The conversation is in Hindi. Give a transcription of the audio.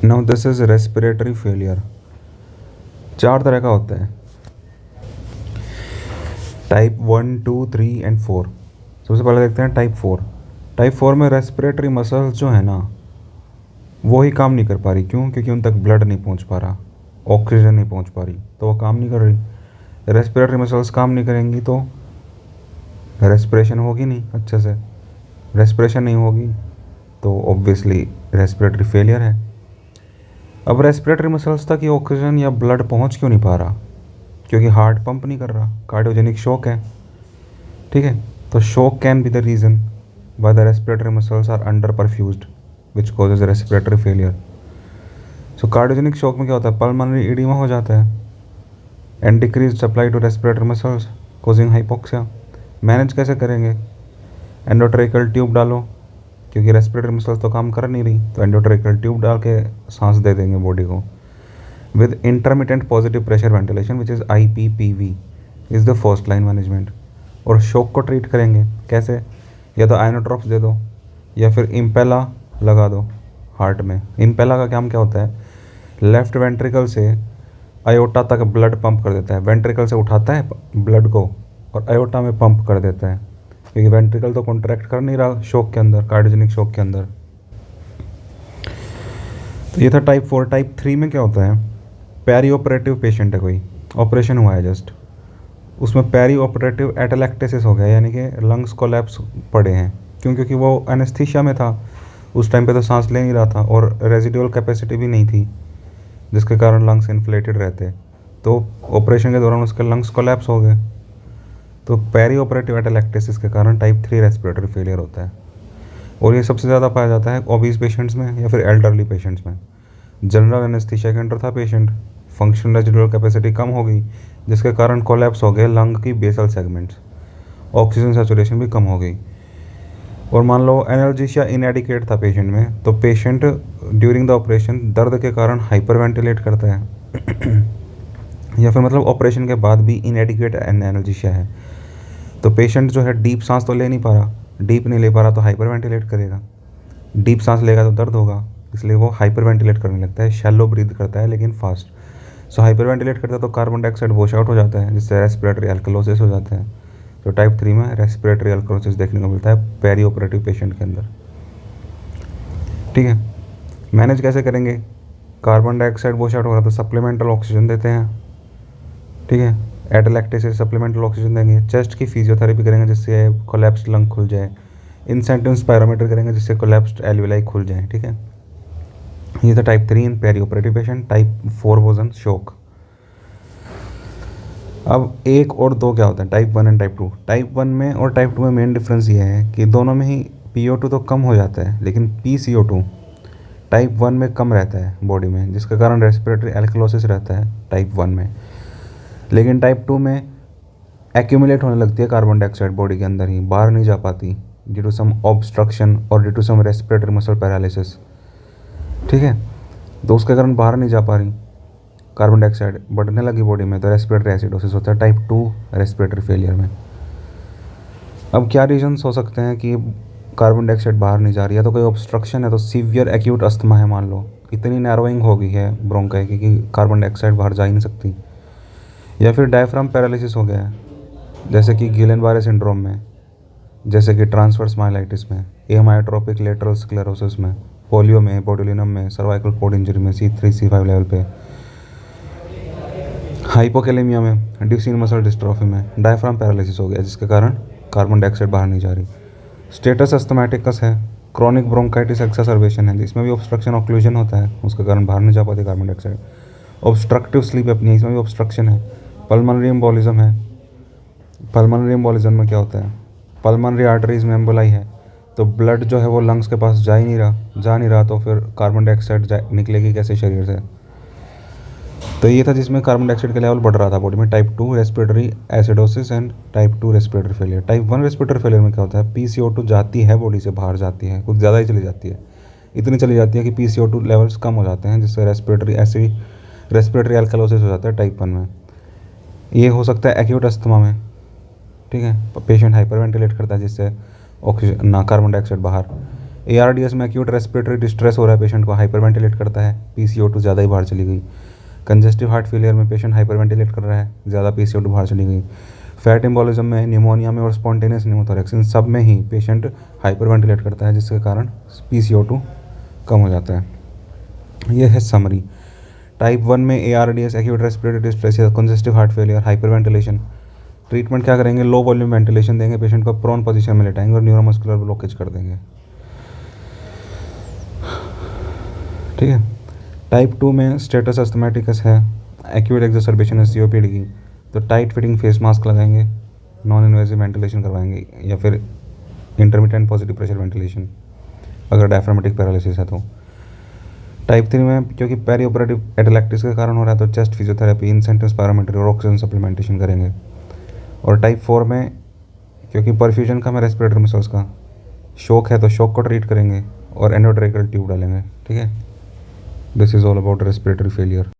Now this is respiratory failure. चार तरह का होता है, टाइप 1, 2, 3 एंड 4। सबसे पहले देखते हैं टाइप 4। टाइप 4 में रेस्पिरेटरी मसल्स जो है ना वो ही काम नहीं कर पा रही। क्यों? क्योंकि उन तक ब्लड नहीं पहुंच पा रहा, ऑक्सीजन नहीं पहुंच पा रही, तो वो काम नहीं कर रही। रेस्पिरेटरी मसल्स काम नहीं करेंगी तो रेस्पिरेशन होगी नहीं अच्छे से। रेस्पिरेशन नहीं होगी तो ऑब्वियसली रेस्पिरेटरी फेलियर है। अब रेस्पिरेटरी मसल्स तक ये ऑक्सीजन या ब्लड पहुंच क्यों नहीं पा रहा? क्योंकि हार्ट पंप नहीं कर रहा, कार्डियोजेनिक शॉक है। ठीक है, तो shock can be the reason why the respiratory muscles are under perfused which causes respiratory failure. So cardiogenic shock में क्या होता है? पल्मोनरी एडिमा हो जाता है and decrease supply to respiratory muscles causing hypoxia. Manage कैसे करेंगे? एंडोट्रेकल ट्यूब डालो, क्योंकि रेस्पिरेटरी मसल्स तो काम कर नहीं रही, तो एंडोट्रेकल ट्यूब डाल के सांस दे देंगे बॉडी को। With intermittent positive pressure ventilation which is IPPV is the first line management. और शॉक को ट्रीट करेंगे कैसे? या तो आयनोट्रॉप्स दे दो या फिर इम्पेला लगा दो हार्ट में। इम्पेला का काम क्या होता है? लेफ्ट वेंट्रिकल से अयोटा तक ब्लड पंप कर देता है। वेंट्रिकल से उठाता है ब्लड को और अयोटा में पंप कर देता है, क्योंकि वेंट्रिकल तो कॉन्ट्रैक्ट कर नहीं रहा शॉक के अंदर, कार्डियोजेनिक शॉक के अंदर। तो ये था टाइप 4। टाइप 3 में क्या होता है? पेरी ऑपरेटिव पेशेंट है, कोई ऑपरेशन हुआ है जस्ट, उसमें पेरी ऑपरेटिव एटेलेक्टेसिस हो गया, यानी कि लंग्स कोलैप्स पड़े हैं। क्यों? क्योंकि वो एनेस्थीसिया में था उस टाइम पे, तो सांस ले नहीं रहा था और रेजिडुअल कैपेसिटी भी नहीं थी, जिसके कारण लंग्स इन्फ्लेटेड रहते। तो ऑपरेशन के दौरान उसके लंग्स कोलैप्स हो गए। तो पेरी ऑपरेटिव एटेलेक्टेसिस के कारण टाइप 3 रेस्पिरेटरी फेलियर होता है। और ये सबसे ज़्यादा पाया जाता है ओबीज पेशेंट्स में या फिर एल्डरली पेशेंट्स में। जनरल एनेस्थीसिया के अंडर था पेशेंट, फंक्शनल रेजिडुअल कैपेसिटी कम हो गई, जिसके कारण कोलैप्स हो गए लंग की बेसल सेगमेंट्स, ऑक्सीजन सैचुरेशन भी कम हो गई। और मान लो एनाल्जेसिया इनएडिकेट था पेशेंट में, तो पेशेंट ड्यूरिंग द ऑपरेशन दर्द के कारण हाइपर वेंटिलेट करता है या फिर मतलब ऑपरेशन के बाद भी इनएडिकेट एनाल्जेसिया है, तो पेशेंट जो है डीप सांस तो ले नहीं पा रहा, डीप नहीं ले पा रहा तो हाइपर वेंटिलेट करेगा। डीप सांस लेगा तो दर्द होगा, इसलिए वो हाइपर वेंटिलेट करने लगता है, शैलो ब्रीथ करता है लेकिन फास्ट। सो हाइपर वेंटिलेट करता है तो कार्बन डाइऑक्साइड वॉश आउट हो जाता है, जिससे रेस्पिरेटरी एल्कलोसिस हो जाता है। तो टाइप 3 में रेस्पिरेटरी एल्कलोसिस देखने को मिलता है पेरी ऑपरेटिव पेशेंट के अंदर। ठीक है, मैनेज कैसे करेंगे? कार्बन डाइऑक्साइड वॉश आउट हो रहा तो सप्लीमेंटल ऑक्सीजन देते हैं। ठीक है, एटेलेक्टेसिस सप्लीमेंटल ऑक्सीजन देंगे। चेस्ट की फिजियोथेरेपी करेंगे जिससे कोलैप्स्ड लंग खुल जाए। इंसेंटिव स्पायरोमीटर करेंगे जिससे कोलैप्स्ड एल्विलाई खुल जाए। ठीक है, ये था type 3 in perioperative patient. Type 4 was an shock. अब 1 और 2 क्या होता है? Type 1 and type 2। टाइप 1 में और टाइप 2 में मेन डिफरेंस ये है कि दोनों में ही PO2 तो कम हो जाता है, लेकिन PCO2 टाइप 1 में कम रहता है बॉडी में, जिसके कारण रेस्पिरेटरी एल्कलोसिस रहता है टाइप 1 में। लेकिन टाइप 2 में एक्यूमुलेट होने लगती है कार्बन डाइऑक्साइड बॉडी के अंदर ही, बाहर नहीं जा पाती ड्यू टू सम ऑब्स्ट्रक्शन और due to some respiratory muscle paralysis. ठीक है, तो उसके कारण बाहर नहीं जा पा रही, कार्बन डाइऑक्साइड बढ़ने लगी बॉडी में, तो रेस्पिरेटरी एसिडोसिस होता है टाइप 2 रेस्पिरेटरी फेलियर में। अब क्या रीजंस हो सकते हैं कि कार्बन डाइऑक्साइड बाहर नहीं जा रही है? तो कोई ऑब्स्ट्रक्शन है, तो सीवियर एक्यूट अस्थमा है मान लो, इतनी नैरोइंग हो गई है ब्रोंकाई की कि कार्बन डाइऑक्साइड बाहर जा ही नहीं सकती। या फिर डायफ्राम पैरालिसिस हो गया है, जैसे कि गिलेन-बारे सिंड्रोम में, जैसे कि ट्रांसवर्स माइलाइटिस में, एमायोट्रोपिक लेटरल स्क्लेरोसिस में, पोलियो में, बोटुलिनम में, सर्वाइकल कॉर्ड इंजरी में C3 C5 लेवल पे, हाइपोकैलेमिया में, ड्यूचेन मसल डिस्ट्रॉफी में डायफ्राम पैरालिसिस हो गया, जिसके कारण कार्बन डाइऑक्साइड बाहर नहीं जा रही। स्टेटस अस्थमैटिकस है, क्रॉनिक ब्रोंकाइटिस एक्सासर्बेशन है, जिसमें भी ऑब्स्ट्रक्शन ऑक्लूजन होता है, उसके कारण बाहर नहीं जा पाती carbon dioxide. Obstructive sleep apnoea, इसमें भी ऑब्स्ट्रक्शन है। पल्मोनरी एम्बोलिज्म है, पल्मोनरी एम्बोलिज्म में क्या होता है? पल्मोनरी आर्टरीज में एम्बोलाई है, तो ब्लड जो है वो लंग्स के पास जा नहीं रहा, तो फिर कार्बन डाइऑक्साइड निकलेगी कैसे शरीर से? तो ये था जिसमें कार्बन डाइऑक्साइड का लेवल बढ़ रहा था बॉडी में। Type 2 respiratory acidosis and type 2 respiratory failure. Type 1 respiratory failure में क्या होता है? PCO2 जाती है बॉडी से बाहर, जाती है, कुछ ज़्यादा ही चली जाती है, इतनी चली जाती है कि PCO2 लेवल्स कम हो जाते हैं, जिससे रेस्पिरेटरी एल्कलोसिस हो जाता है टाइप 1 में। ये हो सकता है एक्यूट अस्थमा में। ठीक है, पेशेंट हाइपर वेंटिलेट करता है जिससे ऑक्सीजन ना कार्बन डाइऑक्साइड बाहर। ARDS में एक्यूट रेस्पिरेटरी डिस्ट्रेस हो रहा है, पेशेंट को हाइपरवेंटिलेट करता है, PCO2 ज़्यादा ही बाहर चली गई। कंजेस्टिव हार्ट फेलियर में पेशेंट हाइपरवेंटिलेट कर रहा है, ज़्यादा PCO2 बाहर चली गई। फैट एम्बोलिज्म में, निमोनिया में और स्पॉन्टेनियस न्यूमोथोरैक्स, इन सब में ही पेशेंट हाइपरवेंटिलेट करता है, जिसके कारण PCO2 कम हो जाता है। ये है समरी। टाइप 1 में ARDS एक्यूट रेस्पिरेटरी डिस्ट्रेस या congestive heart failure, hyperventilation. Treatment क्या करेंगे? लो वॉल्यूम वेंटिलेशन देंगे, पेशेंट को प्रोन पोजीशन में लेटाएंगे और न्यूरोमस्कुलर ब्लॉकेज कर देंगे। ठीक है। टाइप 2 में स्टेटस अस्थमेटिकस है, एक्यूट एक्सर्बेशन है COPD की, तो टाइट फिटिंग फेस मास्क लगाएंगे, नॉन इन्वेजिव वेंटिलेशन करवाएंगे या फिर इंटरमिटेंट पॉजिटिव प्रेशर वेंटिलेशन अगर डायफ्रामेटिक पैरालिसिस है तो। टाइप 3 में क्योंकि पेरी ऑपरेटिव एटेलेक्टिस के कारण हो रहा है तो चेस्ट फिजियोथेरेपी, इंसेंटिव स्पायरोमेट्री और ऑक्सीजन सप्लीमेंटेशन करेंगे। और टाइप 4 में क्योंकि परफ्यूजन का है रेस्पिरेटर मसल्स का, शॉक है तो शॉक को ट्रीट करेंगे और एंडोट्रेकल ट्यूब डालेंगे। ठीक है। This is all about respiratory failure.